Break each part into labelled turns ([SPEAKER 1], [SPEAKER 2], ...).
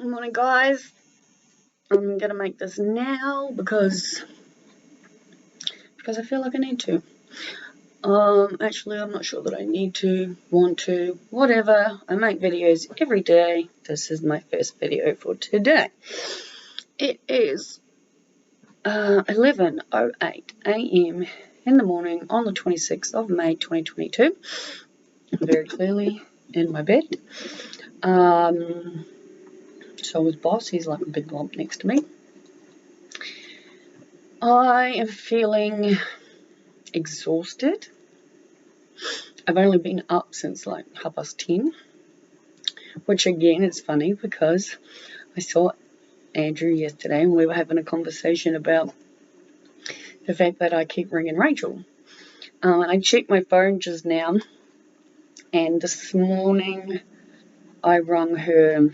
[SPEAKER 1] Good morning, guys. I'm gonna make this now because I feel like I need to. Actually, I'm not sure that I need to, want to, whatever. I make videos every day. This is my first video for today. It is 11:08 a.m. in the morning on the 26th of May 2022. I'm very clearly in my bed. So is Boss. He's like a big lump next to me. I am feeling exhausted. I've only been up since like 10:30, which again is funny because I saw Andrew yesterday and we were having a conversation about the fact that I keep ringing Rachel. And I checked my phone just now, and this morning I rung her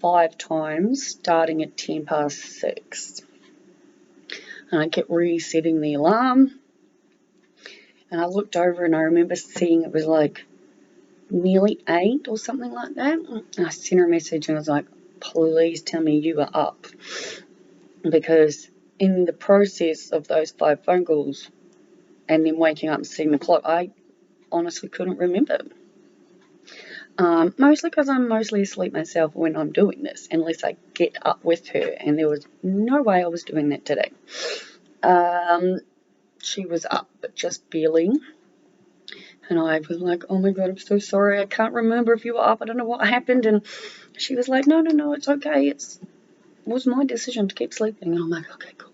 [SPEAKER 1] 5 times, starting at 6:10. And I kept resetting the alarm. And I looked over and I remember seeing it was like nearly 8 or something like that. And I sent her a message and I was like, please tell me you are up. Because in the process of those 5 phone calls and then waking up and seeing the clock, I honestly couldn't remember. Mostly because I'm mostly asleep myself when I'm doing this, unless I get up with her, and there was no way I was doing that today. She was up, but just barely. And I was like, oh my God, I'm so sorry. I can't remember if you were up. I don't know what happened. And she was like, no, it's okay. It was my decision to keep sleeping. And I'm like, okay, cool.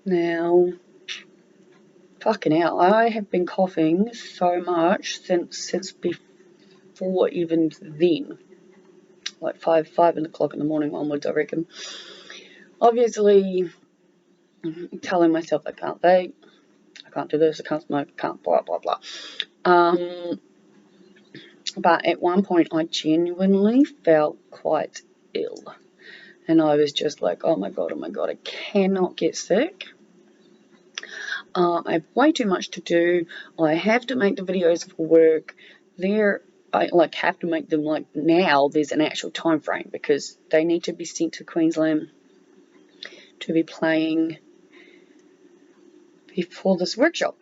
[SPEAKER 1] Now, fucking hell, I have been coughing so much since before even then. Like 5 o'clock in the morning onwards, I reckon. Obviously, telling myself I can't vape, I can't do this, I can't smoke, I can't blah, blah, blah. But at one point, I genuinely felt quite ill. And I was just like, oh my God, I cannot get sick. I have way too much to do. I have to make the videos for work. I have to make them like now. There's an actual time frame because they need to be sent to Queensland to be playing before this workshop.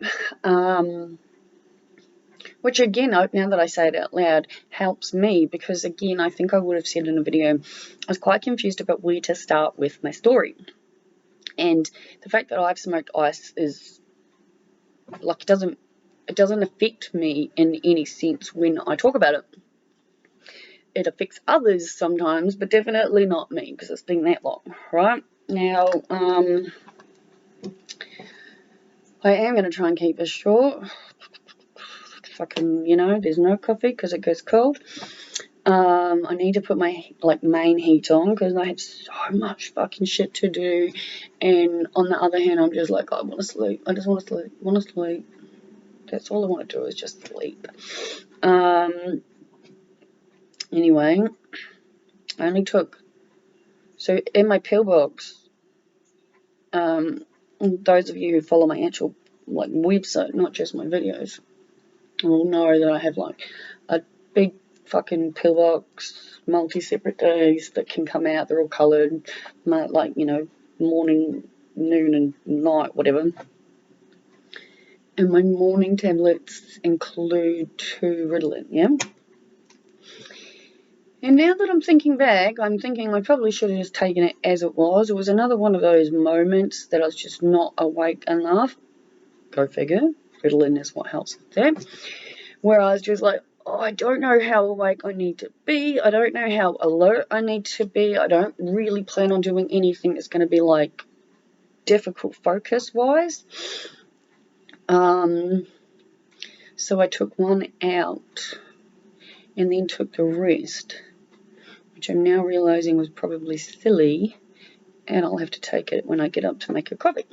[SPEAKER 1] Which again, now that I say it out loud, helps me because again, I think I would have said in a video, I was quite confused about where to start with my story. And the fact that I've smoked ice is like, it doesn't affect me in any sense when I talk about it. It affects others sometimes, but definitely not me because it's been that long, right? Now, I am going to try and keep this short. Fucking, there's no coffee because it goes cold. I need to put my main heat on because I have so much fucking shit to do. And on the other hand, I'm just like, I want to sleep. I just want to sleep. That's all I want to do is just sleep. Anyway, I only took, so in my pillbox, those of you who follow my actual website, not just my videos, will know that I have a big fucking pillbox, multi-separate days that can come out. They're all coloured, morning, noon and night, whatever. And my morning tablets include 2 Ritalin, yeah? And now that I'm thinking back, I'm thinking I probably should have just taken it as it was. It was another one of those moments that I was just not awake enough. Go figure. Ritalin is what helps with that. Where I was just like, oh, I don't know how awake I need to be. I don't know how alert I need to be. I don't really plan on doing anything that's going to be difficult focus-wise. So I took one out and then took the rest, which I'm now realizing was probably silly, and I'll have to take it when I get up to make a coffee.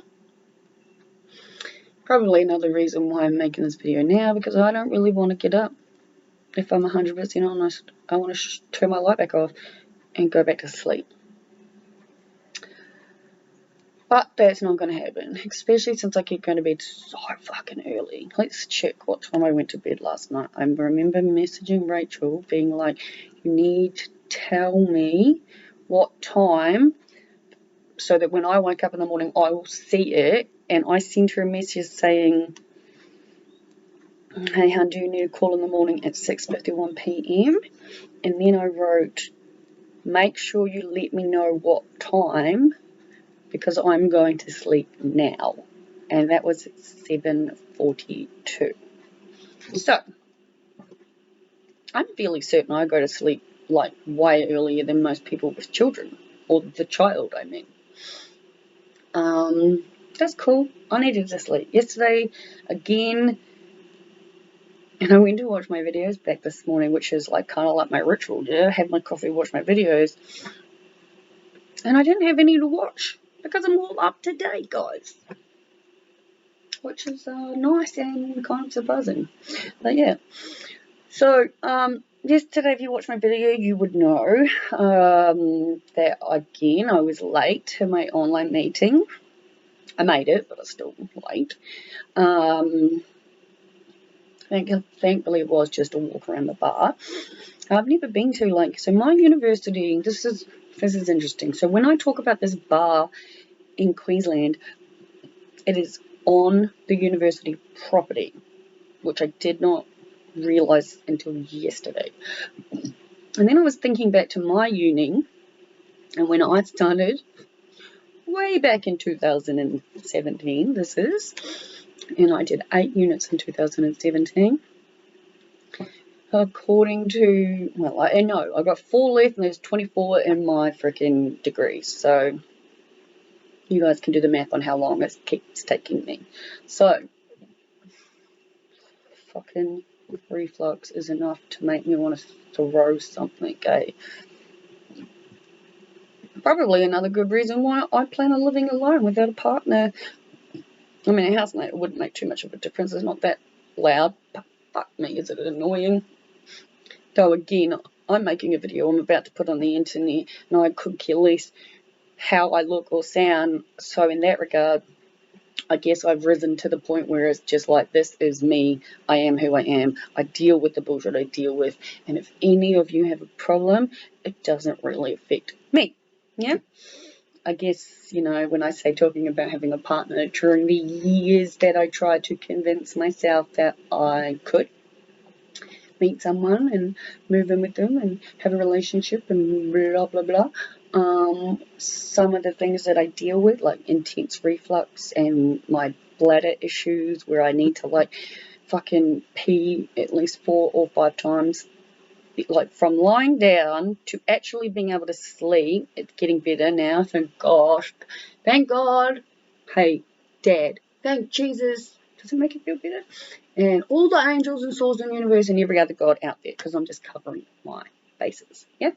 [SPEAKER 1] Probably another reason why I'm making this video now, because I don't really want to get up. If I'm 100% honest, I want to turn my light back off and go back to sleep. But that's not going to happen, especially since I keep going to bed so fucking early. Let's check what time I went to bed last night. I remember messaging Rachel being like, you need tell me what time, so that when I wake up in the morning, I will see it. And I sent her a message saying, hey, hon, do you need a call in the morning at 6:51 p.m? And then I wrote, make sure you let me know what time, because I'm going to sleep now. And that was at 7:42. So, I'm fairly certain I go to sleep like way earlier than most people with children. Or the child, I mean. That's cool. I needed to sleep. Yesterday, again, and I went to watch my videos back this morning, which is like kind of like my ritual. Yeah, have my coffee, watch my videos. And I didn't have any to watch because I'm all up to date, guys. Which is nice and kind of surprising. But yeah. So, yesterday, if you watched my video, you would know that, again, I was late to my online meeting. I made it, but I was still late. Thankfully, it was just a walk around the bar. I've never been to, like, so my university, this is interesting. So when I talk about this bar in Queensland, it is on the university property, which I did not realise until yesterday. And then I was thinking back to my uni, and when I started, way back in 2017, this is, and I did 8 units in 2017. According to, well, I know, I got 4 left and there's 24 in my freaking degrees. So, you guys can do the math on how long it keeps taking me. So, fucking reflux is enough to make me want to throw something, okay? Probably another good reason why I plan on living alone without a partner. I mean, a housemate wouldn't make too much of a difference. It's not that loud. But fuck me, is it annoying? Though again, I'm making a video I'm about to put on the internet, and I could care less how I look or sound. So in that regard, I guess I've risen to the point where it's just like, this is me. I am who I am. I deal with the bullshit I deal with. And if any of you have a problem, it doesn't really affect me. Yeah? I guess, you know, when I say talking about having a partner, during the years that I tried to convince myself that I could meet someone and move in with them and have a relationship and blah, blah, blah. Some of the things that I deal with, like intense reflux and my bladder issues where I need to like fucking pee at least 4 or 5 times, like from lying down to actually being able to sleep. It's getting better now, thank gosh. Thank God. Hey, Dad, thank Jesus. Does it make it feel better? And all the angels and souls in the universe and every other God out there, because I'm just covering my bases. Yeah?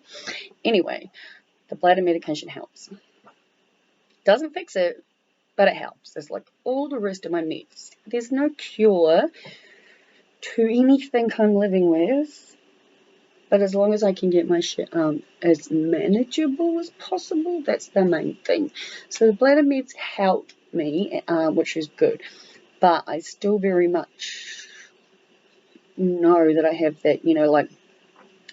[SPEAKER 1] Anyway, the bladder medication helps. Doesn't fix it, but it helps. It's like all the rest of my meds. There's no cure to anything I'm living with. But as long as I can get my shit as manageable as possible, that's the main thing. So the bladder meds help me, which is good. But I still very much know that I have that, you know, like,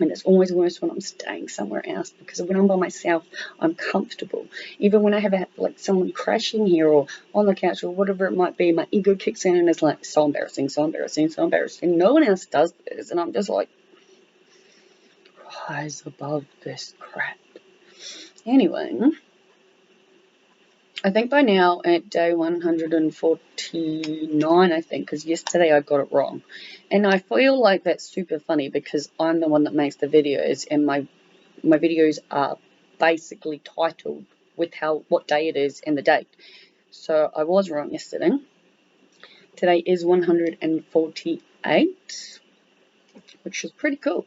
[SPEAKER 1] and it's always worse when I'm staying somewhere else, because when I'm by myself, I'm comfortable. Even when I have like someone crashing here or on the couch or whatever it might be, my ego kicks in and it's like, so embarrassing, so embarrassing, so embarrassing. No one else does this, and I'm just like, rise above this crap. Anyway, I think by now at day 149, I think, because yesterday I got it wrong. And I feel like that's super funny because I'm the one that makes the videos, and my videos are basically titled with what day it is and the date. So I was wrong yesterday. Today is 148, which is pretty cool.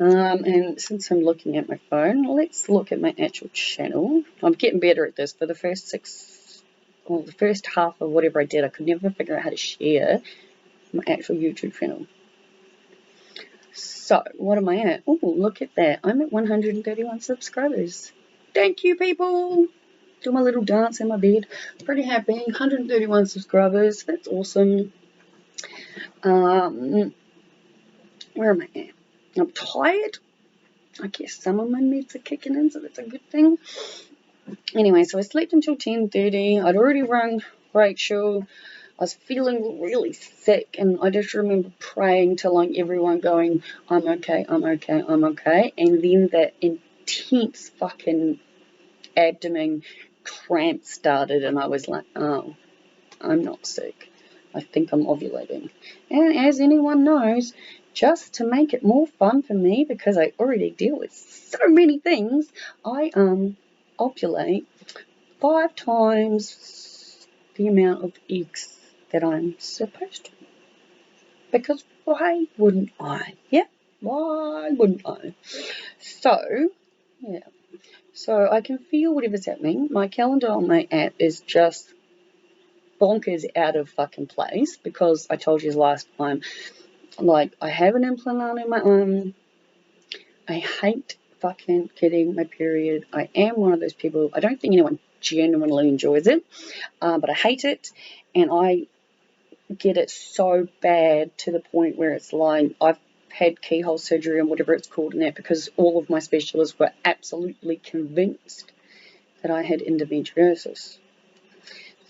[SPEAKER 1] And since I'm looking at my phone, let's look at my actual channel. I'm getting better at this. For the first the first half of whatever I did, I could never figure out how to share my actual YouTube channel. So, what am I at? Oh, look at that. I'm at 131 subscribers. Thank you, people. Do my little dance in my bed. Pretty happy. 131 subscribers. That's awesome. Where am I at? I'm tired. I guess some of my meds are kicking in, so that's a good thing. Anyway, so I slept until 10:30. I'd already rung Rachel. I was feeling really sick, and I just remember praying to like everyone, going, I'm okay, I'm okay, I'm okay. And then that intense fucking abdomen cramp started, and I was like, oh, I'm not sick. I think I'm ovulating. And as anyone knows, just to make it more fun for me, because I already deal with so many things, I ovulate 5 times the amount of eggs that I'm supposed to. Because why wouldn't I? Yeah, why wouldn't I? So, yeah. So I can feel whatever's happening. My calendar on my app is just bonkers out of fucking place, because I told you last time, like, I have an implant in my arm. I hate fucking getting my period. I am one of those people, I don't think anyone genuinely enjoys it, but I hate it, and I get it so bad to the point where it's like I've had keyhole surgery and whatever it's called in that, because all of my specialists were absolutely convinced that I had endometriosis.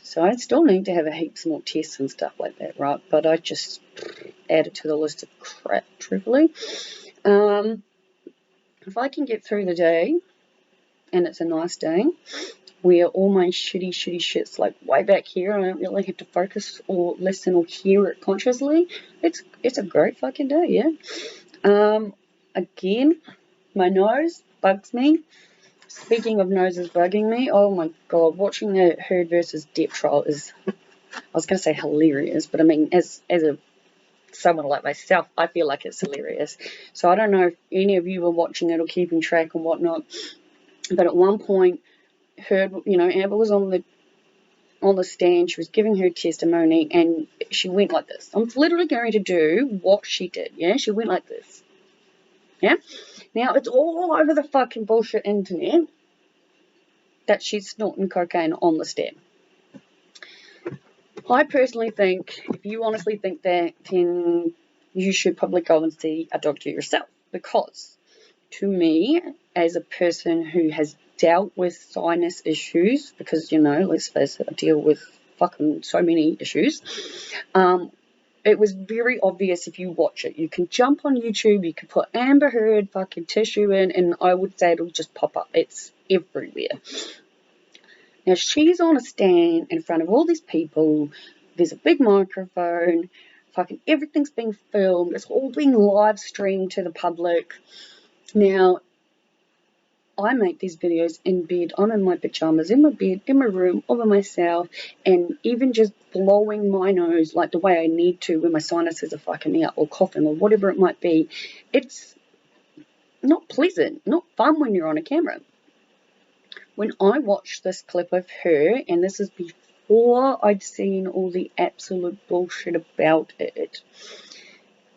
[SPEAKER 1] So I still need to have a heaps more tests and stuff like that, right? But I just add it to the list of crap, truthfully. If I can get through the day, and it's a nice day, where all my shitty shit's like way back here, I don't really have to focus or listen or hear it consciously, it's a great fucking day, yeah. Again, my nose bugs me. Speaking of noses bugging me, oh my god, watching the Heard versus Depp trial is, I was going to say hilarious, but I mean, as a someone like myself, I feel like it's hilarious. So I don't know if any of you were watching it or keeping track and whatnot, but at one point, Heard, Amber was on the stand, she was giving her testimony, and she went like this. I'm literally going to do what she did, yeah? She went like this, yeah? Now, it's all over the fucking bullshit internet that she's snorting cocaine on the stand. I personally think, if you honestly think that, then you should probably go and see a doctor yourself, because to me, as a person who has dealt with sinus issues, because, let's face it, I deal with fucking so many issues, it was very obvious if you watch it. You can jump on YouTube, you can put Amber Heard fucking tissue in, and I would say it'll just pop up. It's everywhere. Now, she's on a stand in front of all these people. There's a big microphone. Fucking everything's being filmed. It's all being live streamed to the public. Now, I make these videos in bed. I'm in my pajamas, in my bed, in my room, all by myself, and even just blowing my nose like the way I need to when my sinuses are fucking out, or coughing, or whatever it might be. It's not pleasant, not fun when you're on a camera. When I watched this clip of her, and this is before I'd seen all the absolute bullshit about it,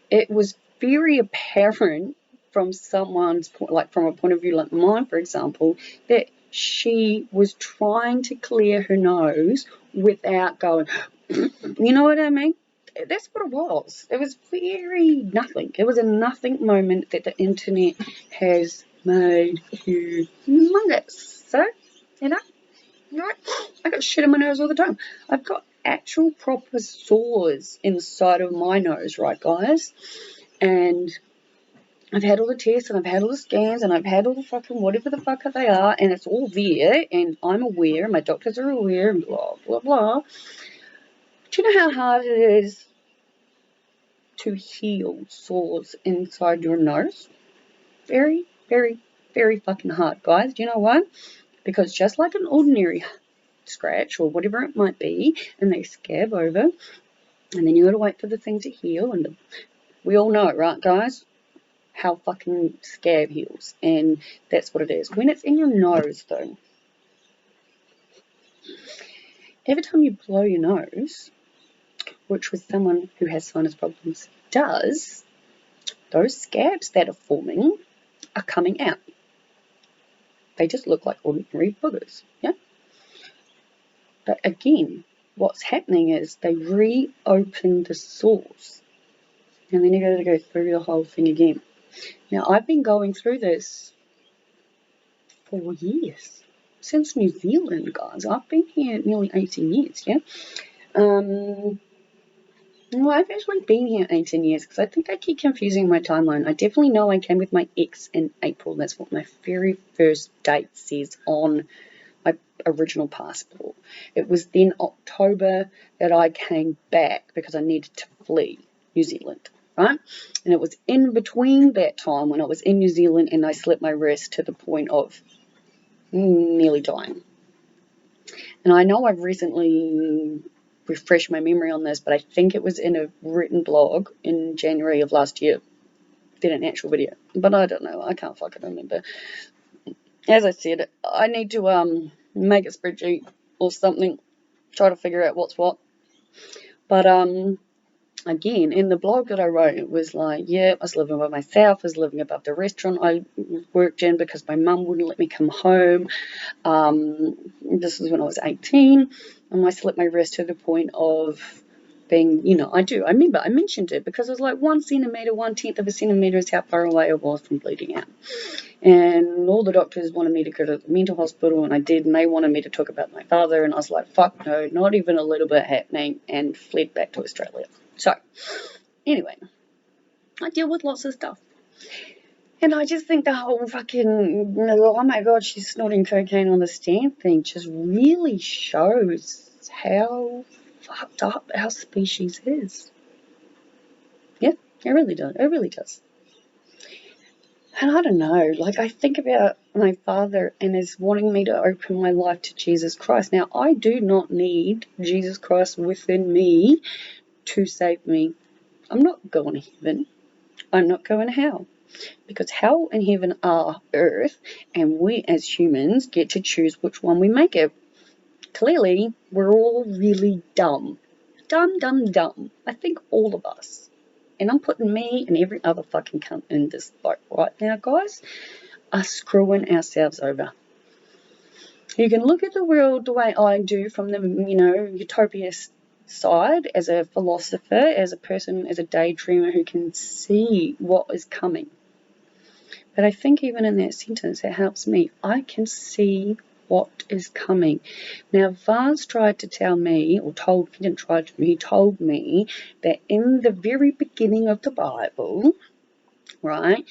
[SPEAKER 1] it was very apparent from someone's point, like from a point of view like mine, for example, that she was trying to clear her nose without going, you know what I mean? That's what it was. It was very nothing. It was a nothing moment that the internet has made humongous. So, I got shit in my nose all the time. I've got actual proper sores inside of my nose, right, guys? And I've had all the tests, and I've had all the scans, and I've had all the fucking whatever the fuck they are, and it's all there, and I'm aware, and my doctors are aware, and blah, blah, blah. Do you know how hard it is to heal sores inside your nose? Very, very, very fucking hard, guys. Do you know why? Because just like an ordinary scratch or whatever it might be, and they scab over, and then you got to wait for the thing to heal, and we all know, right, guys, how fucking scab heals, and that's what it is. When it's in your nose, though, every time you blow your nose, which with someone who has sinus problems does, those scabs that are forming are coming out. They just look like ordinary boogers, yeah? But again, what's happening is they reopen the sores, and then you got to go through the whole thing again. Now, I've been going through this for years. Since New Zealand, guys. I've been here nearly 18 years, yeah? Well, I've actually been here 18 years because I think I keep confusing my timeline. I definitely know I came with my ex in April. That's what my very first date says on my original passport. It was then October that I came back because I needed to flee New Zealand, right? And it was in between that time when I was in New Zealand and I slipped my wrist to the point of nearly dying. And I know I've recently refreshed my memory on this, but I think it was in a written blog in January of last year, then an actual video. But I don't know. I can't fucking remember. As I said, I need to make a spreadsheet or something, try to figure out what's what. But again, in the blog that I wrote, it was like, yeah, I was living by myself. I was living above the restaurant I worked in because my mum wouldn't let me come home. This was when I was 18, and I slipped my wrist to the point of being, I remember I mentioned it because it was like 1 centimetre, 1/10 of a centimetre is how far away I was from bleeding out. And all the doctors wanted me to go to the mental hospital, and I did, and they wanted me to talk about my father, and I was like, fuck no, not even a little bit happening, and fled back to Australia. So, anyway, I deal with lots of stuff. And I just think the whole fucking, oh my God, she's snorting cocaine on the stand thing just really shows how fucked up our species is. Yeah, it really does. It really does. And I don't know, like I think about my father and his wanting me to open my life to Jesus Christ. Now, I do not need Jesus Christ within me to save me. I'm not going to heaven. I'm not going to hell. Because hell and heaven are earth, and we as humans get to choose which one we make it. Clearly, we're all really dumb. Dumb. I think all of us. And I'm putting me and every other fucking cunt in this boat right now, guys, are screwing ourselves over. You can look at the world the way I do from the, utopia side as a philosopher, as a person, as a daydreamer who can see what is coming. But I think even in that sentence, it helps me. I can see what is coming. Now, Vaz tried to tell me, he told me that in the very beginning of the Bible, right,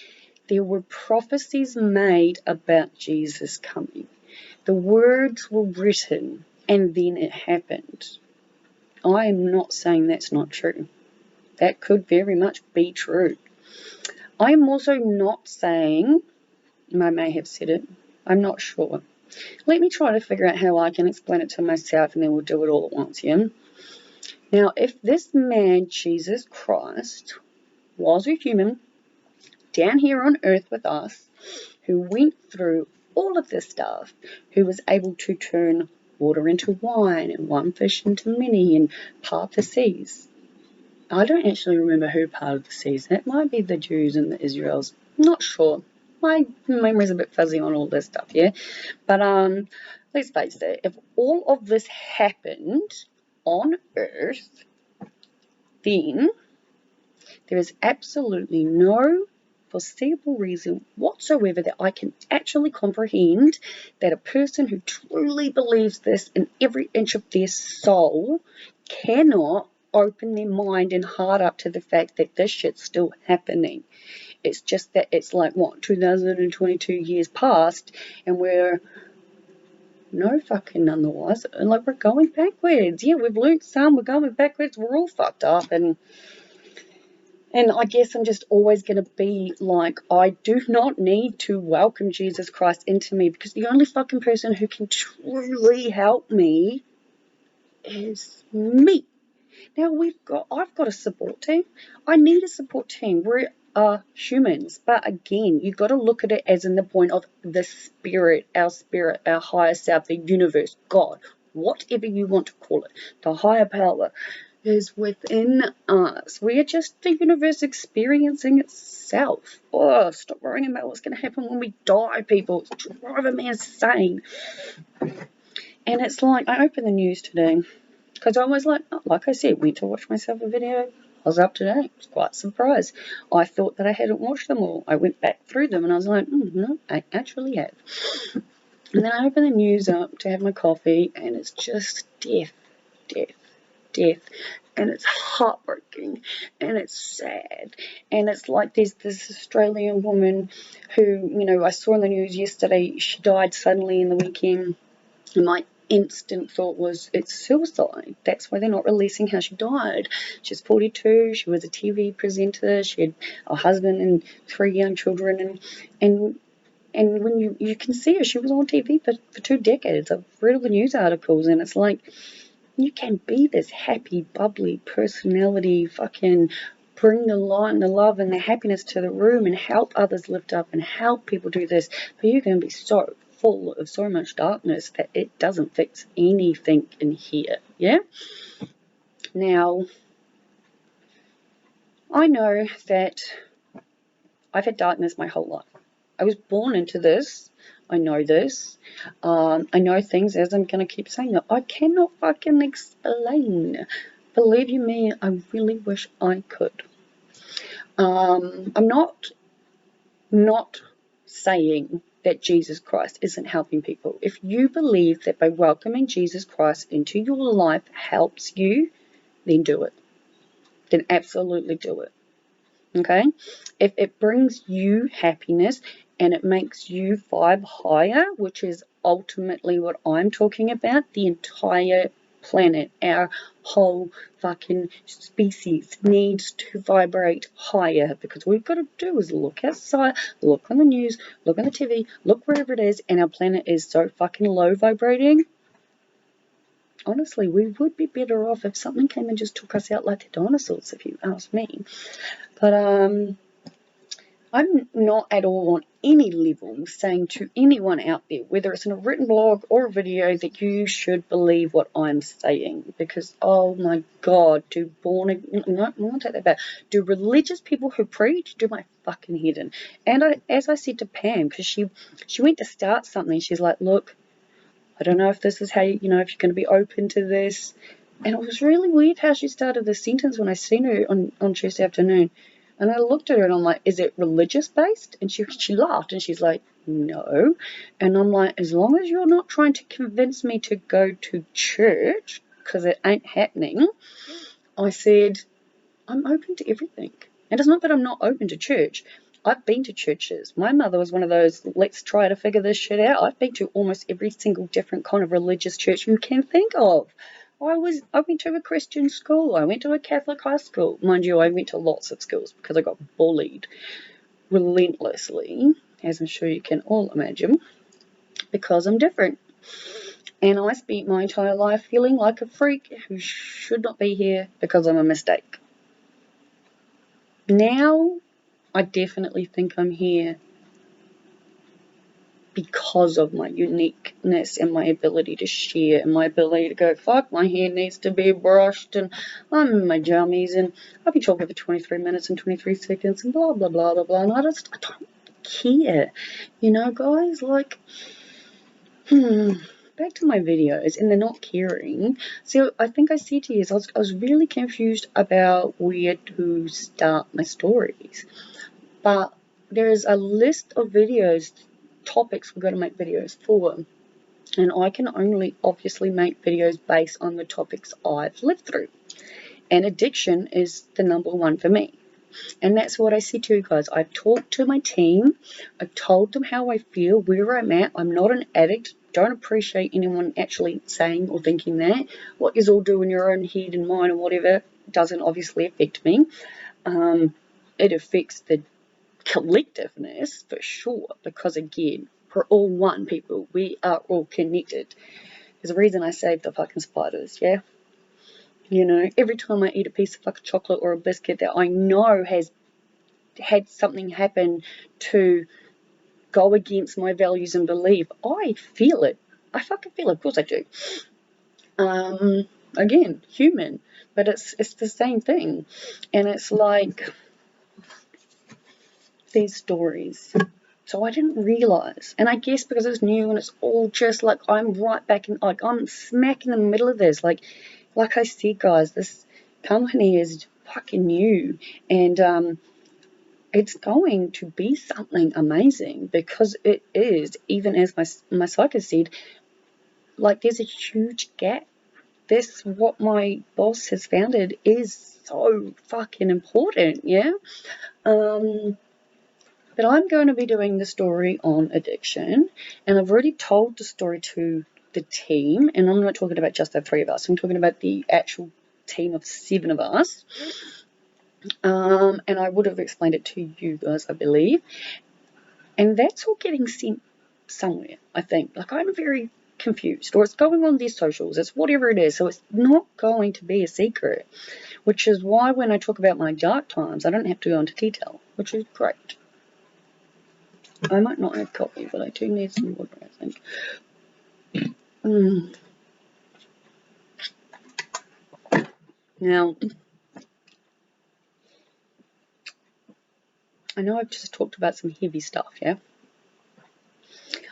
[SPEAKER 1] there were prophecies made about Jesus coming. The words were written, and then it happened. I am not saying that's not true. That could very much be true. I am also not saying, I may have said it, I'm not sure. Let me try to figure out how I can explain it to myself, and then we'll do it all at once, yeah? Now, if this man, Jesus Christ, was a human down here on earth with us, who went through all of this stuff, who was able to turn water into wine and one fish into many and part the seas. I don't actually remember who parted the seas. That might be the Jews and the Israels. Not sure. My memory's a bit fuzzy on all this stuff, yeah? But let's face it, if all of this happened on Earth, then there is absolutely no foreseeable reason whatsoever that I can actually comprehend that a person who truly believes this in every inch of their soul cannot open their mind and heart up to the fact that this shit's still happening. It's just that it's like, 2022 years past, and we're no fucking none the wiser. And like, we're going backwards. Yeah, we've learned some, we're going backwards, we're all fucked up. And I guess I'm just always going to be like, I do not need to welcome Jesus Christ into me, because the only fucking person who can truly help me is me. Now, I've got a support team. I need a support team. We are humans. But again, you've got to look at it as in the point of the spirit, our higher self, the universe, God, whatever you want to call it, the higher power is within us. We are just the universe experiencing itself. Oh, stop worrying about what's going to happen when we die, people. It's driving me insane. And it's like, I opened the news today because I was like I said, went to watch myself a video. I was up to date. I was quite surprised. I thought that I hadn't watched them all. I went back through them and I was like, no, I actually have. And then I opened the news up to have my coffee, and it's just death, death, death. And it's heartbreaking, and it's sad. And it's like there's this Australian woman who, I saw in the news yesterday, she died suddenly in the weekend. And my instant thought was, it's suicide. That's why they're not releasing how she died. She's 42. She was a TV presenter. She had a husband and 3 young children. And when you can see her, she was on TV for 2 decades. I've read all the news articles, and it's like, you can be this happy, bubbly personality, fucking bring the light and the love and the happiness to the room and help others lift up and help people do this, but you can be so full of so much darkness that it doesn't fix anything in here, yeah? Now, I know that I've had darkness my whole life. I was born into this. I know this. I know things, as I'm going to keep saying it, I cannot fucking explain. Believe you me, I really wish I could. I'm not saying that Jesus Christ isn't helping people. If you believe that by welcoming Jesus Christ into your life helps you, then do it. Then absolutely do it. Okay? If it brings you happiness and it makes you vibe higher, which is ultimately what I'm talking about, the entire planet, our whole fucking species needs to vibrate higher, because all we've got to do is look outside, look on the news, look on the TV, look wherever it is, and our planet is so fucking low vibrating. Honestly, we would be better off if something came and just took us out like the dinosaurs, if you ask me. But I'm not at all on any level saying to anyone out there, whether it's in a written blog or a video, that you should believe what I'm saying. Because, oh my God, do religious people who preach do my fucking head in. And as I said to Pam, because she went to start something, she's like, look, I don't know if this is how, if you're going to be open to this. And it was really weird how she started the sentence when I seen her on Tuesday afternoon. And I looked at her and I'm like, is it religious based? And she laughed and she's like, no. And I'm like, as long as you're not trying to convince me to go to church, because it ain't happening, I said, I'm open to everything. And it's not that I'm not open to church. I've been to churches. My mother was one of those, let's try to figure this shit out. I've been to almost every single different kind of religious church you can think of. I went to a Christian school. I went to a Catholic high school. Mind you, I went to lots of schools because I got bullied relentlessly, as I'm sure you can all imagine, because I'm different. And I spent my entire life feeling like a freak who should not be here because I'm a mistake. Now, I definitely think I'm here because of my uniqueness and my ability to share and my ability to go, fuck, my hair needs to be brushed and I'm in my jammies and I'll be talking for 23 minutes and 23 seconds and blah, blah, blah, blah, blah. And I don't care. Guys, like, back to my videos and they're not caring. So I think I said to you, I was really confused about where to start my stories. But there is a list of videos, topics we're going to make videos for, and I can only obviously make videos based on the topics I've lived through, and addiction is the number one for me. And that's what I said to you guys. I've talked to my team, I've told them how I feel, where I'm at. I'm not an addict. Don't appreciate anyone actually saying or thinking that. What you all do in your own head and mind or whatever doesn't obviously affect me. It affects the collectiveness for sure, because again, we're all one, people. We are all connected. There's a reason I save the fucking spiders, yeah? Every time I eat a piece of fucking chocolate or a biscuit that I know has had something happen to go against my values and belief, I feel it. I fucking feel it. Of course I do. Again, human, but it's the same thing. And it's like these stories. So I didn't realise. And I guess because it's new and it's all just like I'm right back in, like I'm smack in the middle of this. Like I said, guys, this company is fucking new. And it's going to be something amazing, because it is, even as my psychic said, like, there's a huge gap. This, what my boss has founded, is so fucking important, yeah? But I'm going to be doing the story on addiction, and I've already told the story to the team, and I'm not talking about just the 3 of us, I'm talking about the actual team of 7 of us. And I would have explained it to you guys, I believe. And that's all getting sent somewhere, I think. Like, I'm very confused, or it's going on their socials, it's whatever it is, so it's not going to be a secret, which is why when I talk about my dark times, I don't have to go into detail, which is great. I might not have coffee, but I do need some water, I think. Now, I know I've just talked about some heavy stuff, yeah?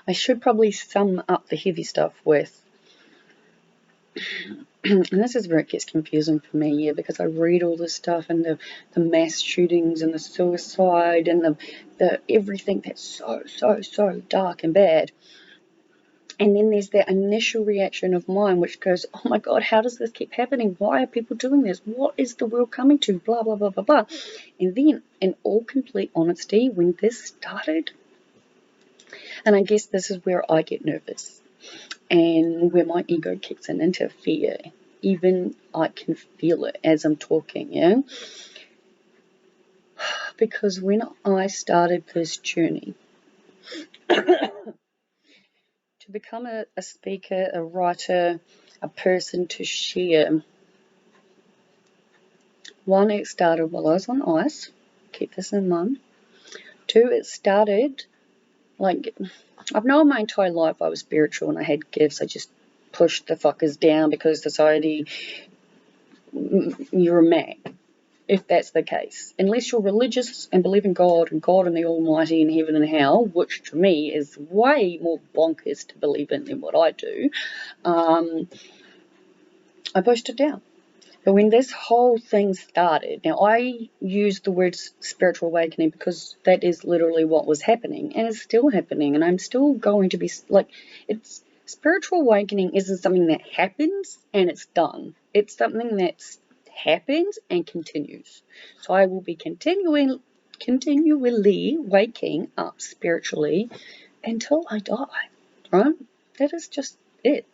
[SPEAKER 1] I should probably sum up the heavy stuff with, and this is where it gets confusing for me, yeah, because I read all this stuff, and the mass shootings and the suicide and the everything that's so dark and bad. And then there's that initial reaction of mine, which goes, oh my God, how does this keep happening? Why are people doing this? What is the world coming to? Blah, blah, blah, blah, blah. And then, in all complete honesty, when this started, and I guess this is where I get nervous and where my ego kicks in into fear. Even I can feel it as I'm talking, yeah? Because when I started this journey to become a speaker, a writer, a person to share, one, it started while I was on ice. Keep this in mind. 2, it started, like, I've known my entire life I was spiritual and I had gifts. I just pushed the fuckers down because society, you're a mag, if that's the case. Unless you're religious and believe in God and the Almighty and heaven and hell, which to me is way more bonkers to believe in than what I do, I pushed it down. But when this whole thing started, now I use the word spiritual awakening because that is literally what was happening, and it's still happening, and I'm still going to be, like, it's, spiritual awakening isn't something that happens and it's done. It's something that's happens and continues. So I will be continually waking up spiritually until I die, right? That is just it.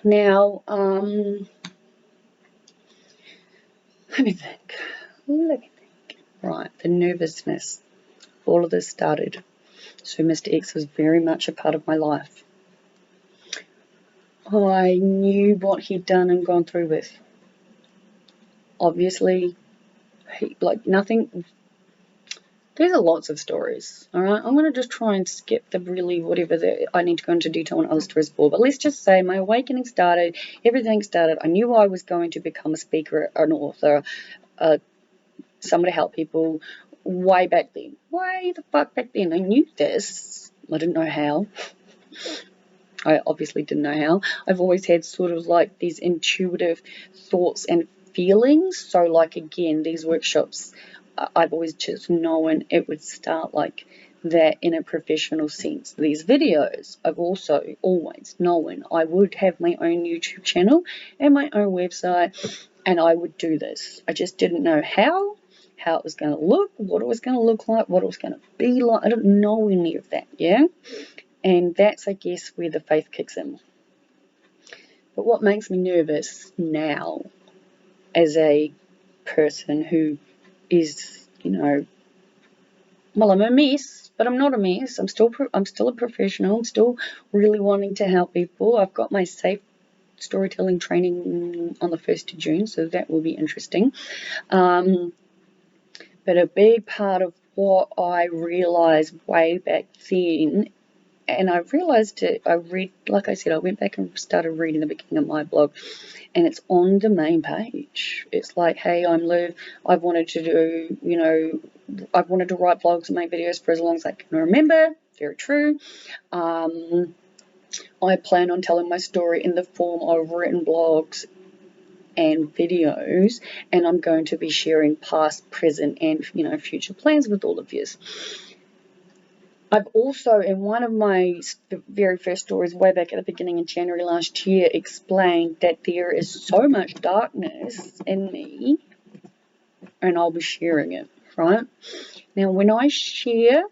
[SPEAKER 1] Now, let me think. Right, the nervousness. All of this started. So Mr. X was very much a part of my life. I knew what he'd done and gone through with. Obviously, nothing. There's lots of stories, all right? I'm going to just try and skip the really whatever that I need to go into detail on other stories for. But let's just say my awakening started, everything started. I knew I was going to become a speaker, an author, someone to help people way back then. Way the fuck back then. I knew this. I didn't know how. I obviously didn't know how. I've always had sort of like these intuitive thoughts and feelings. So, like, again, these workshops, I've always just known it would start like that in a professional sense. These videos, I've also always known I would have my own YouTube channel and my own website, and I would do this. I just didn't know how it was going to look, what it was going to look like, what it was going to be like. I didn't know any of that, yeah? And that's, I guess, where the faith kicks in. But what makes me nervous now, as a person who is, well, I'm a mess, but I'm not a mess. I'm still a professional. I'm still really wanting to help people. I've got my safe storytelling training on the 1st of June, so that will be interesting. But a big part of what I realized way back then, and I realized it, I went back and started reading the beginning of my blog, and it's on the main page. It's like, hey, I'm Liv. I've wanted to do, I've wanted to write blogs and make videos for as long as I can remember. Very true. I plan on telling my story in the form of written blogs and videos, and I'm going to be sharing past, present, and future plans with all of you. I've also, in one of my very first stories way back at the beginning in January last year, explained that there is so much darkness in me, and I'll be sharing it, right? Now, when I share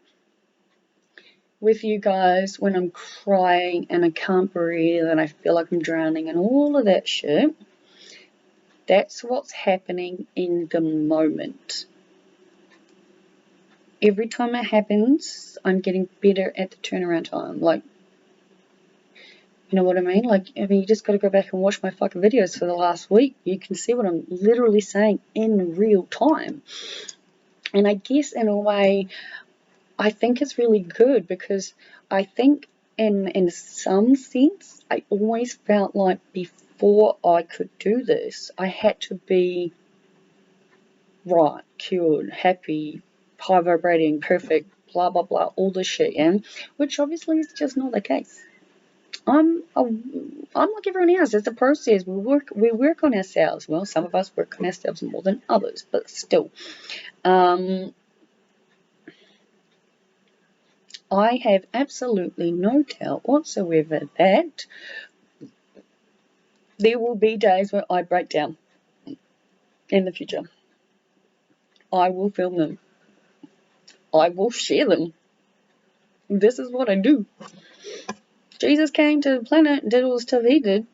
[SPEAKER 1] with you guys when I'm crying and I can't breathe and I feel like I'm drowning and all of that shit, that's what's happening in the moment. Every time it happens, I'm getting better at the turnaround time. Like, you know what I mean? Like, you just got to go back and watch my fucking videos for the last week. You can see what I'm literally saying in real time. And I guess in a way, I think it's really good, because I think in some sense, I always felt like before I could do this, I had to be right, cured, happy, high vibrating, perfect, blah, blah, blah, all this shit, yeah? Which obviously is just not the case. I'm like everyone else. It's a process. We work on ourselves. Well, some of us work on ourselves more than others, but still. I have absolutely no doubt whatsoever that there will be days where I break down in the future. I will film them. I will share them. This is what I do. Jesus came to the planet and did all the stuff he did.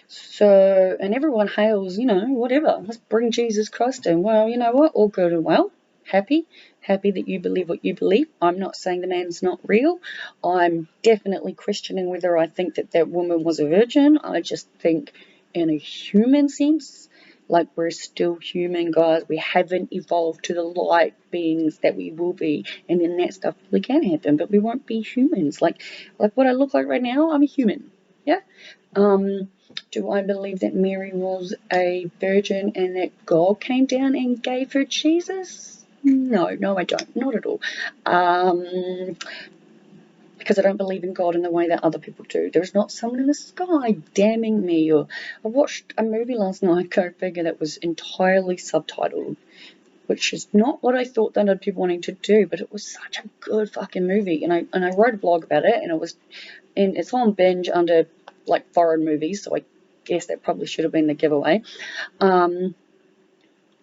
[SPEAKER 1] So, and everyone hails, whatever. Let's bring Jesus Christ in. Well, you know what? All good and well. Happy that you believe what you believe. I'm not saying the man's not real. I'm definitely questioning whether I think that woman was a virgin. I just think in a human sense, like, we're still human, guys. We haven't evolved to the light beings that we will be, and then that stuff really can happen, but we won't be humans. Like what I look like right now, I'm a human. Yeah. Do I believe that Mary was a virgin and that God came down and gave her Jesus? No, I don't. Not at all. Because I don't believe in God in the way that other people do. There's not someone in the sky damning me. Or I watched a movie last night, go figure, that was entirely subtitled, which is not what I thought that I'd be wanting to do, but it was such a good fucking movie. And I wrote a blog about it, and it's on binge under like foreign movies, so I guess that probably should have been the giveaway.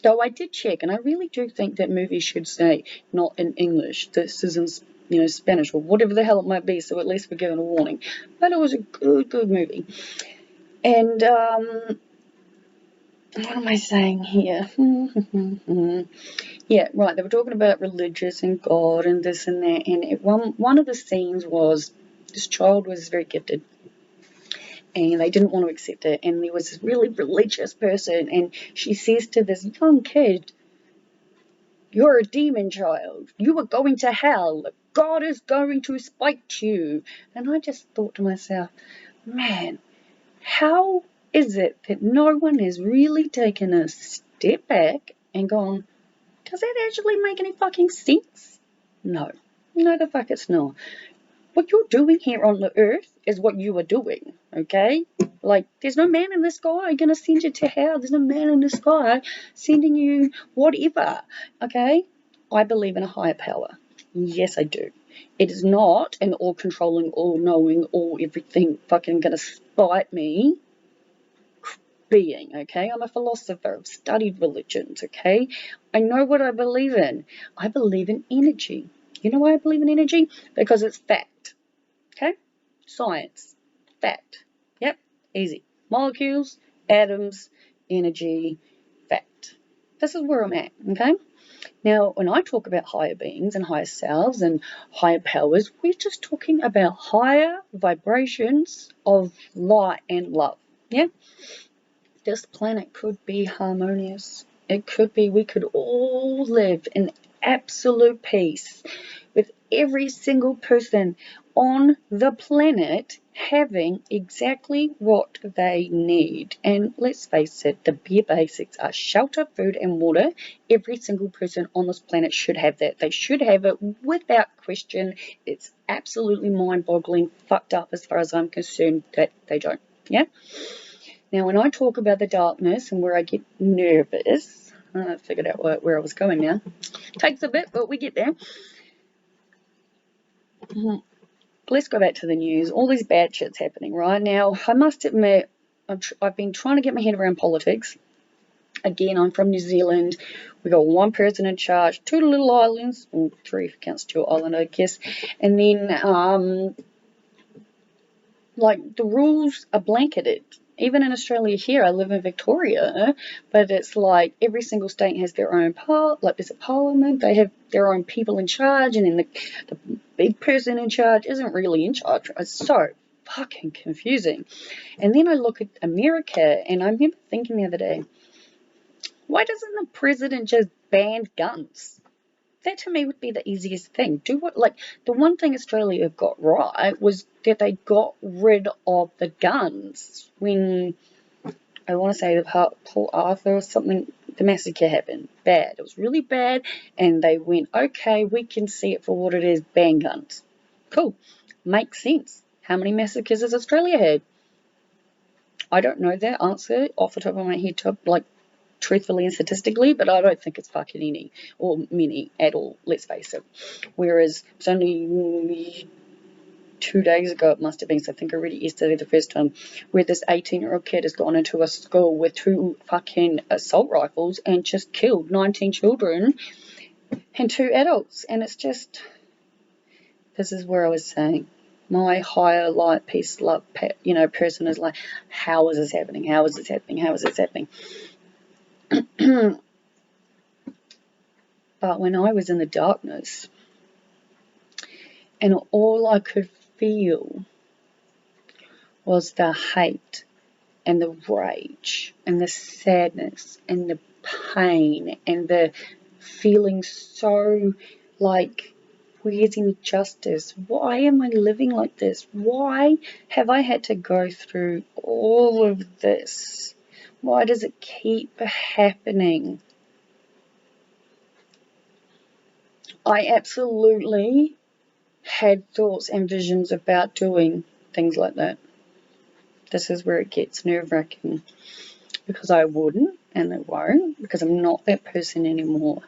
[SPEAKER 1] Though I did check, and I really do think that movies should say not in English. This is in Spanish or whatever the hell it might be, so at least we're given a warning. But it was a good movie. And what am I saying here? Yeah, right. They were talking about religious and God and this and that. And one of the scenes was this child was very gifted, and they didn't want to accept it. And there was this really religious person, and she says to this young kid, "You're a demon child. You are going to hell. God is going to spite you." And I just thought to myself, man, how is it that no one has really taken a step back and gone, does that actually make any fucking sense? No. No, the fuck it's not. What you're doing here on the earth is what you are doing, okay? Like, there's no man in the sky going to send you to hell. There's no man in the sky sending you whatever, okay? I believe in a higher power. Yes, I do. It is not an all-controlling, all-knowing, all-everything fucking going to spite me being, okay? I'm a philosopher. I've studied religions, okay? I know what I believe in. I believe in energy. You know why I believe in energy? Because it's fact, okay? Science, fact. Yep, easy. Molecules, atoms, energy, fact. This is where I'm at, okay? Now, when I talk about higher beings and higher selves and higher powers, we're just talking about higher vibrations of light and love, yeah? This planet could be harmonious. It could be we could all live in absolute peace with every single person on the planet having exactly what they need. And let's face it, the bare basics are shelter, food, and water. Every single person on this planet should have that. They should have it without question. It's absolutely mind-boggling, fucked up as far as I'm concerned that they don't. Yeah? Now, when I talk about the darkness and where I get nervous, I figured out where I was going now. Takes a bit, but we get there. Let's go back to the news. All these bad shit's happening right now. I must admit, I've been trying to get my head around politics. Again, I'm from New Zealand. We got one person in charge, 2 little islands, or 3 if you count Stewart Island, I guess. And then, like, the rules are blanketed. Even in Australia here, I live in Victoria, but it's like every single state has their own like there's a parliament, they have their own people in charge, and then the big person in charge isn't really in charge. It's so fucking confusing. And then I look at America, and I remember thinking the other day, why doesn't the president just ban guns? That to me would be the easiest thing. The one thing Australia got right was that they got rid of the guns when, I want to say, the Port Arthur or something, the massacre happened. Bad. It was really bad, and they went, okay, we can see it for what it is, ban guns. Cool. Makes sense. How many massacres has Australia had? I don't know that answer off the top of my head, truthfully and statistically, but I don't think it's fucking any, or many at all, let's face it. Whereas it's only 2 days ago, it must have been, so I think I read it yesterday the first time, where this 18-year-old kid has gone into a school with 2 fucking assault rifles and just killed 19 children and 2 adults. And it's just, this is where I was saying, my higher light, peace, love, person is like, how is this happening? How is this happening? How is this happening? But when I was in the darkness, and all I could feel was the hate and the rage and the sadness and the pain and the feeling so like, where's any justice? Why am I living like this? Why have I had to go through all of this? Why does it keep happening? I absolutely had thoughts and visions about doing things like that. This is where it gets nerve-wracking, because I wouldn't and I won't, because I'm not that person anymore.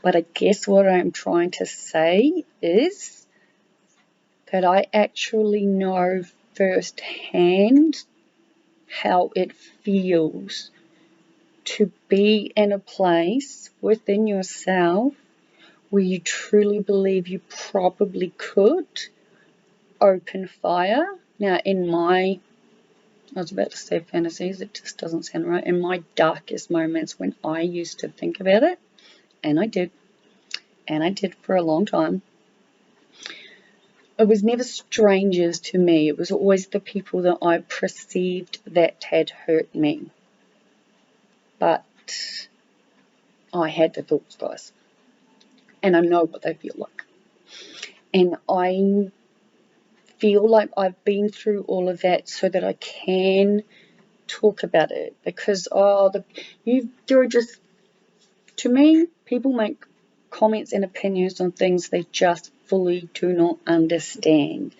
[SPEAKER 1] But I guess what I'm trying to say is that I actually know firsthand how it feels to be in a place within yourself where you truly believe you probably could open fire. Now, I was about to say fantasies, it just doesn't sound right. In my darkest moments when I used to think about it, and I did for a long time, it was never strangers to me. It was always the people that I perceived that had hurt me. But I had the thoughts, guys. And I know what they feel like. And I feel like I've been through all of that so that I can talk about it. Because, there are just, to me, people make comments and opinions on things they just fully do not understand.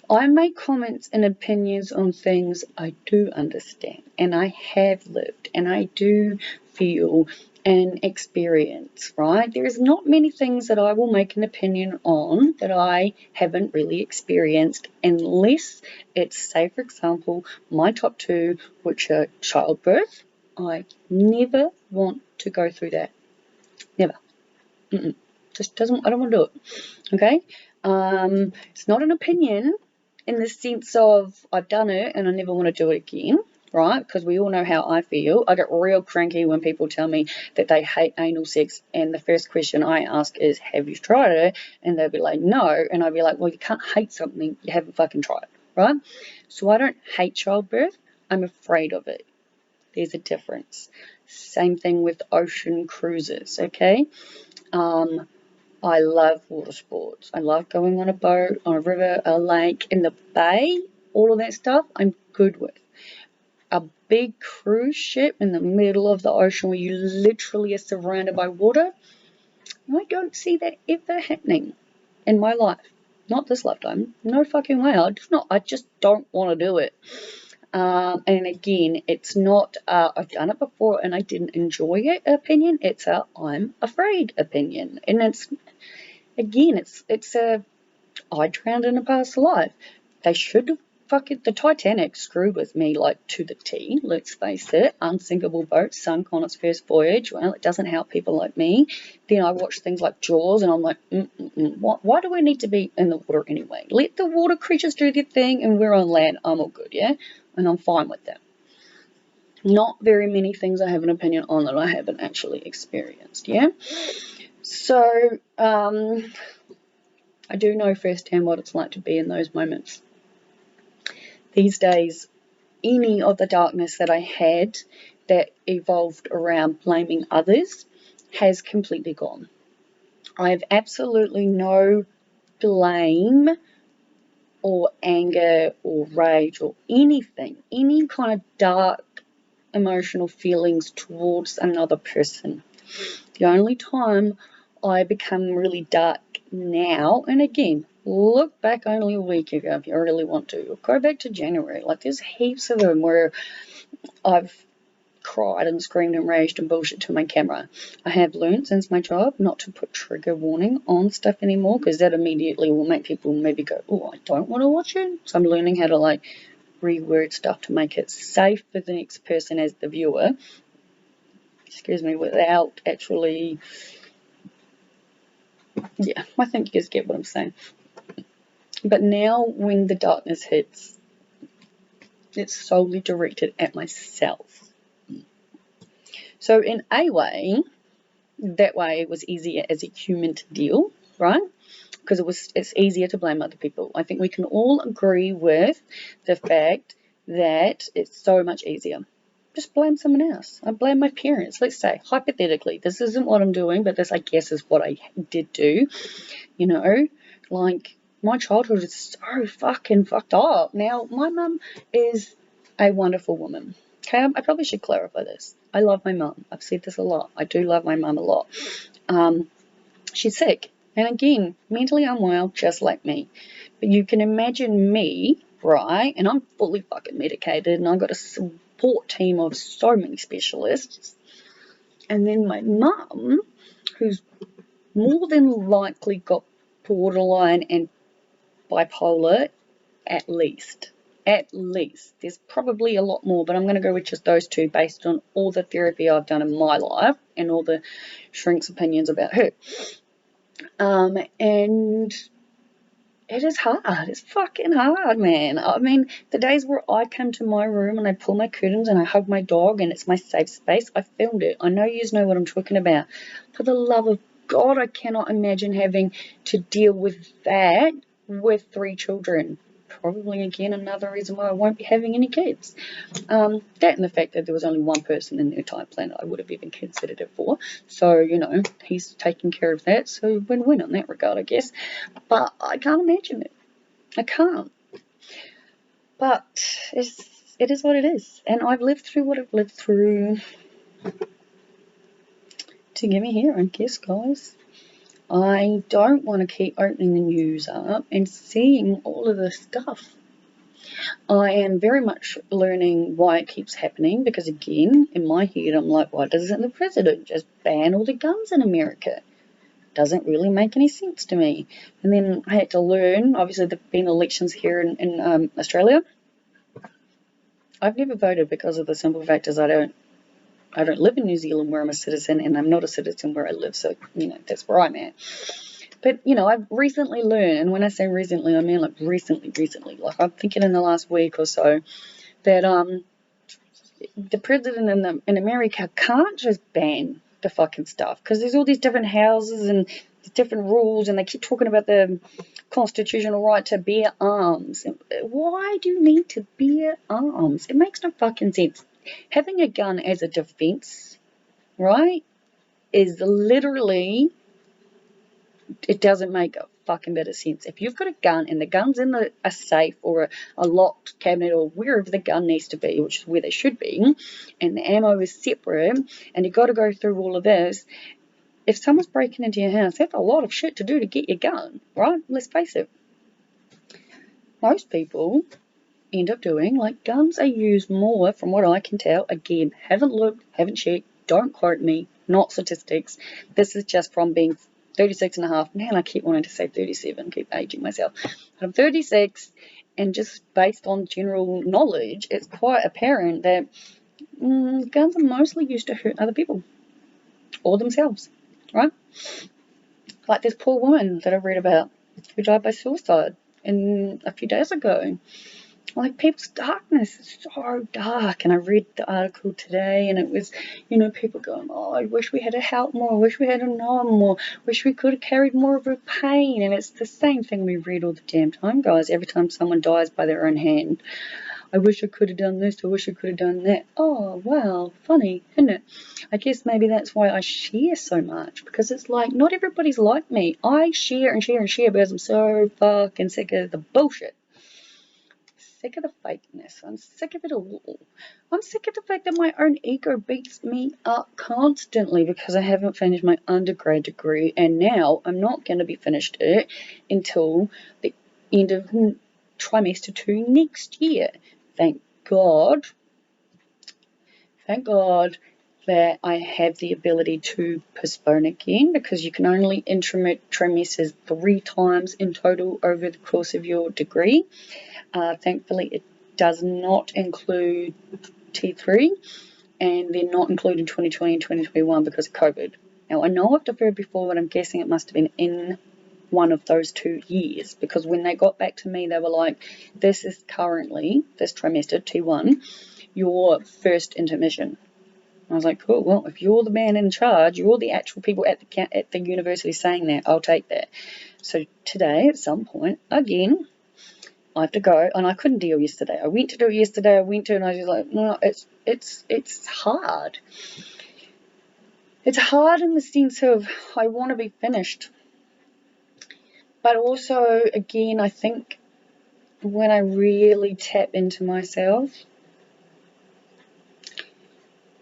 [SPEAKER 1] I make comments and opinions on things I do understand, and I have lived, and I do feel and experience, right? There's not many things that I will make an opinion on that I haven't really experienced, unless it's, say, for example, my top 2, which are childbirth. I never want to go through that. Never. Just doesn't, I don't want to do it. Okay? It's not an opinion in the sense of I've done it and I never want to do it again, right? Because we all know how I feel. I get real cranky when people tell me that they hate anal sex, and the first question I ask is, have you tried it? And they'll be like, no. And I'll be like, well, you can't hate something you haven't fucking tried, right? So I don't hate childbirth. I'm afraid of it. There's a difference. Same thing with ocean cruises, okay? I love water sports. I love going on a boat, on a river, a lake, in the bay, all of that stuff I'm good with. A big cruise ship in the middle of the ocean where you literally are surrounded by water, I don't see that ever happening in my life. Not this lifetime. No fucking way. I just don't want to do it. And again, it's not I've done it before and I didn't enjoy it opinion. It's a I'm afraid opinion. And it's again, it's a I drowned in a past life. They should have the Titanic screwed with me like to the T, let's face it. Unsinkable boat sunk on its first voyage. Well, it doesn't help people like me. Then I watch things like Jaws and I'm like, why do we need to be in the water anyway? Let the water creatures do their thing and we're on land. I'm all good, yeah? And I'm fine with that. Not very many things I have an opinion on that I haven't actually experienced, yeah? So, I do know firsthand what it's like to be in those moments. These days, any of the darkness that I had that evolved around blaming others has completely gone. I have absolutely no blame or anger or rage or anything, any kind of dark emotional feelings towards another person. The only time I become really dark now, and again, look back only a week ago if you really want to, or go back to January, like there's heaps of them where I've cried and screamed and raged and bullshit to my camera. I have learned since my job not to put trigger warning on stuff anymore because that immediately will make people maybe go, oh, I don't want to watch it. So I'm learning how to like reword stuff to make it safe for the next person as the viewer, without actually, yeah, I think you guys get what I'm saying. But now when the darkness hits, it's solely directed at myself. So in a way, that way it was easier as a human to deal, right? Because it's easier to blame other people. I think we can all agree with the fact that it's so much easier. Just blame someone else. I blame my parents. Let's say, hypothetically, this isn't what I'm doing, but this, I guess, is what I did do. You know, like, my childhood is so fucking fucked up. Now, my mum is a wonderful woman. Okay, I probably should clarify this. I love my mum. I've said this a lot. I do love my mum a lot. She's sick. And again, mentally unwell, just like me. But you can imagine me, right? And I'm fully fucking medicated and I've got a support team of so many specialists. And then my mum, who's more than likely got borderline and bipolar, at least. At least. There's probably a lot more, but I'm going to go with just those two based on all the therapy I've done in my life and all the shrinks' opinions about her. And it is hard. It's fucking hard, man. I mean, the days where I come to my room and I pull my curtains and I hug my dog and it's my safe space, I filmed it. I know you know what I'm talking about. For the love of God, I cannot imagine having to deal with that with 3 children. Probably, again, another reason why I won't be having any kids. That and the fact that there was only one person in the entire planet I would have even considered it for. So, you know, he's taking care of that. So win-win on that regard, I guess. But I can't imagine it. I can't. But it is what it is. And I've lived through what I've lived through to get me here, I guess, guys. I don't want to keep opening the news up and seeing all of this stuff. I am very much learning why it keeps happening because, again, in my head, I'm like, why doesn't the president just ban all the guns in America? Doesn't really make any sense to me. And then I had to learn, obviously there have been elections here in Australia. I've never voted because of the simple fact is I don't live in New Zealand where I'm a citizen, and I'm not a citizen where I live, so, you know, that's where I'm at. But, you know, I've recently learned, and when I say recently, I mean like recently, like I'm thinking in the last week or so, that the president in America can't just ban the fucking stuff, because there's all these different houses and different rules, and they keep talking about the constitutional right to bear arms. Why do you need to bear arms? It makes no fucking sense. Having a gun as a defense, right, is literally, it doesn't make a fucking bit of sense. If you've got a gun and the gun's in a safe or a locked cabinet or wherever the gun needs to be, which is where they should be, and the ammo is separate, and you've got to go through all of this, if someone's breaking into your house, that's a lot of shit to do to get your gun, right? Let's face it. Most people end up doing, like, guns are used more, from what I can tell. Again, haven't looked, haven't checked, don't quote me, not statistics. This is just from being 36 and a half. Man, I keep wanting to say 37, keep aging myself. I'm 36, and just based on general knowledge, it's quite apparent that guns are mostly used to hurt other people or themselves, right? Like this poor woman that I read about who died by suicide a few days ago. Like, people's darkness is so dark. And I read the article today, and it was, people going, oh, I wish we had helped more, I wish we had known more, wish we could have carried more of her pain. And it's the same thing we read all the damn time, guys. Every time someone dies by their own hand, I wish I could have done this, I wish I could have done that. Oh, wow, funny, isn't it? I guess maybe that's why I share so much, because it's like, not everybody's like me. I share and share and share because I'm so fucking sick of the bullshit. Sick of the fakeness. I'm sick of it all. I'm sick of the fact that my own ego beats me up constantly because I haven't finished my undergrad degree, and now I'm not going to be finished it until the end of trimester 2 next year. Thank God that I have the ability to postpone again, because you can only intermit trimesters 3 times in total over the course of your degree. Thankfully, it does not include T3, and they're not included 2020 and 2021 because of COVID. Now, I know I've deferred before, but I'm guessing it must have been in one of those 2 years, because when they got back to me, they were like, this is currently, this trimester, T1, your first intermission. I was like, cool, well, if you're the man in charge, you're the actual people at the university saying that, I'll take that. So today, at some point, again, I have to go, and I couldn't deal yesterday. I went to do it yesterday, and I was like, no, it's hard. It's hard in the sense of I want to be finished. But also, again, I think when I really tap into myself,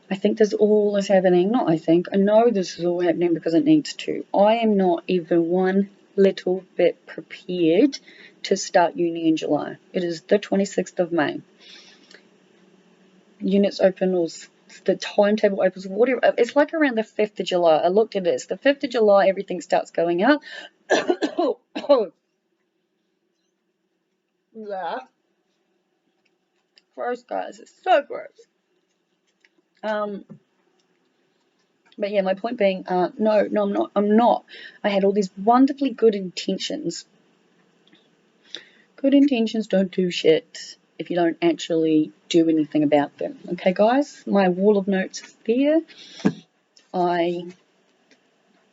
[SPEAKER 1] I think this all is happening. Not I think. I know this is all happening because it needs to. I am not even one little bit prepared to start uni in July. It is the 26th of May. Units open, or the timetable opens, whatever. It's like around the 5th of July. I looked at it. It's the 5th of July. Everything starts going out. Yeah. Gross, guys. It's so gross. But yeah, my point being, no, I'm not. I had all these wonderfully good intentions. Good intentions don't do shit if you don't actually do anything about them. Okay, guys? My wall of notes is there. I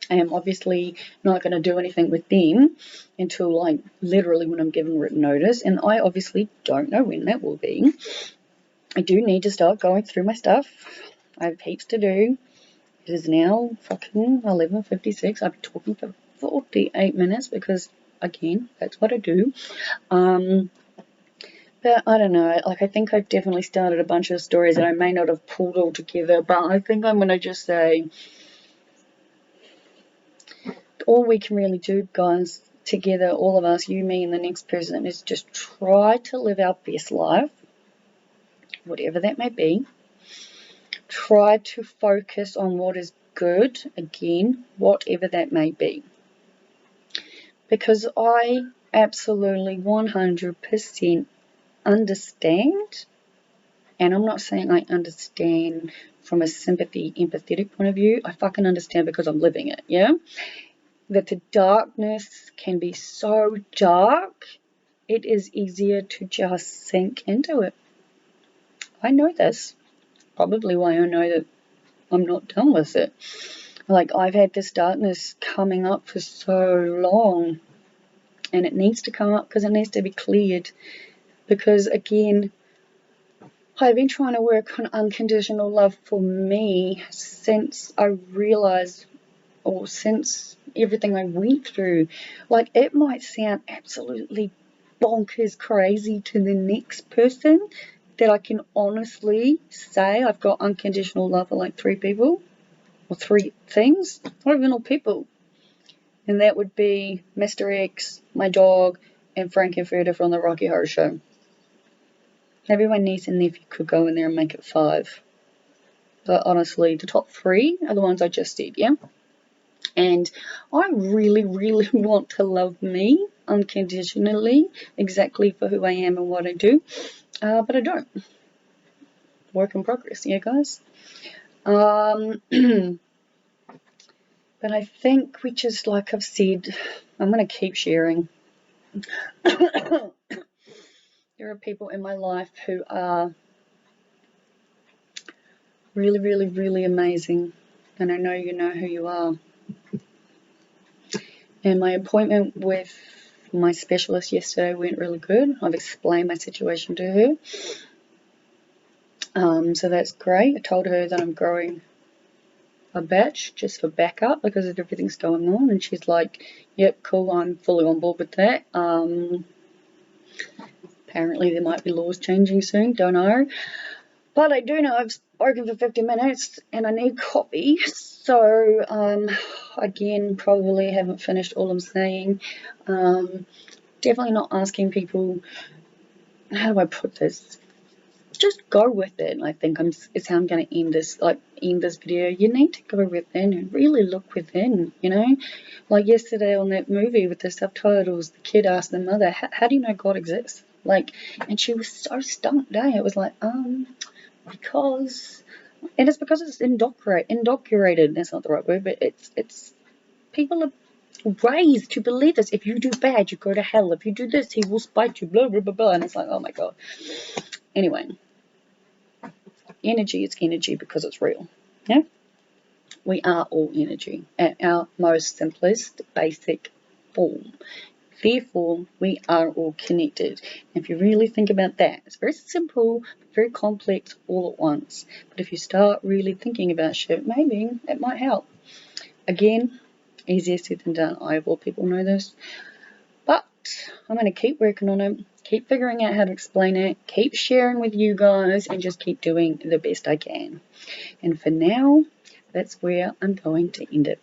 [SPEAKER 1] am obviously not going to do anything with them until, like, literally when I'm given written notice, and I obviously don't know when that will be. I do need to start going through my stuff. I have heaps to do. It is now fucking 11:56. I've been talking for 48 minutes because, again, that's what I do. But I don't know. Like, I think I've definitely started a bunch of stories that I may not have pulled all together, but I think I'm going to just say all we can really do, guys, together, all of us, you, me, and the next person, is just try to live our best life, whatever that may be. Try to focus on what is good, again, whatever that may be. Because I absolutely 100% understand, and I'm not saying I understand from a sympathy, empathetic point of view. I fucking understand because I'm living it, yeah? That the darkness can be so dark, it is easier to just sink into it. I know this. Probably why I know that I'm not done with it. Like, I've had this darkness coming up for so long, and it needs to come up because it needs to be cleared. Because, again, I've been trying to work on unconditional love for me since I realized, or since everything I went through. Like, it might sound absolutely bonkers crazy to the next person that I can honestly say I've got unconditional love for like 3 people or 3 things, not even all people. And that would be Mr. X, my dog, and Frankenfurter from the Rocky Horror Show. maybe my niece and nephew could go in there and make it 5. But honestly, the top 3 are the ones I just said, yeah? And I really, really want to love me unconditionally, exactly for who I am and what I do. But I don't. Work in progress, yeah, guys? But I think we just, like I've said, I'm going to keep sharing. There are people in my life who are really, really, really amazing. And I know you know who you are. And my appointment with my specialist yesterday went really good. I've explained my situation to her. So that's great. I told her that I'm growing a batch just for backup because of everything's going on. And she's like, yep, cool, I'm fully on board with that. Apparently there might be laws changing soon, don't know. But I do know I've spoken for 50 minutes and I need coffee. So, again, probably haven't finished all I'm saying. Definitely not asking people, how do I put this? Just go with it. I think it's how I'm going to end this video. You need to go within and really look within, you know? Like yesterday on that movie with the subtitles, the kid asked the mother, how do you know God exists? Like, and she was so stumped, eh? It was like, because, and it's because it's indoctrinated, that's not the right word, but it's, people are raised to believe this. If you do bad, you go to hell. If you do this, he will spite you, blah, blah, blah, blah. And it's like, oh my God. Anyway. Energy is energy because it's real. Yeah? We are all energy at our most simplest, basic form. Therefore, we are all connected. If you really think about that, it's very simple, very complex all at once. But if you start really thinking about shit, maybe it might help. Again, easier said than done. I of all people know this. But I'm going to keep working on it, keep figuring out how to explain it, keep sharing with you guys, and just keep doing the best I can. And for now, that's where I'm going to end it.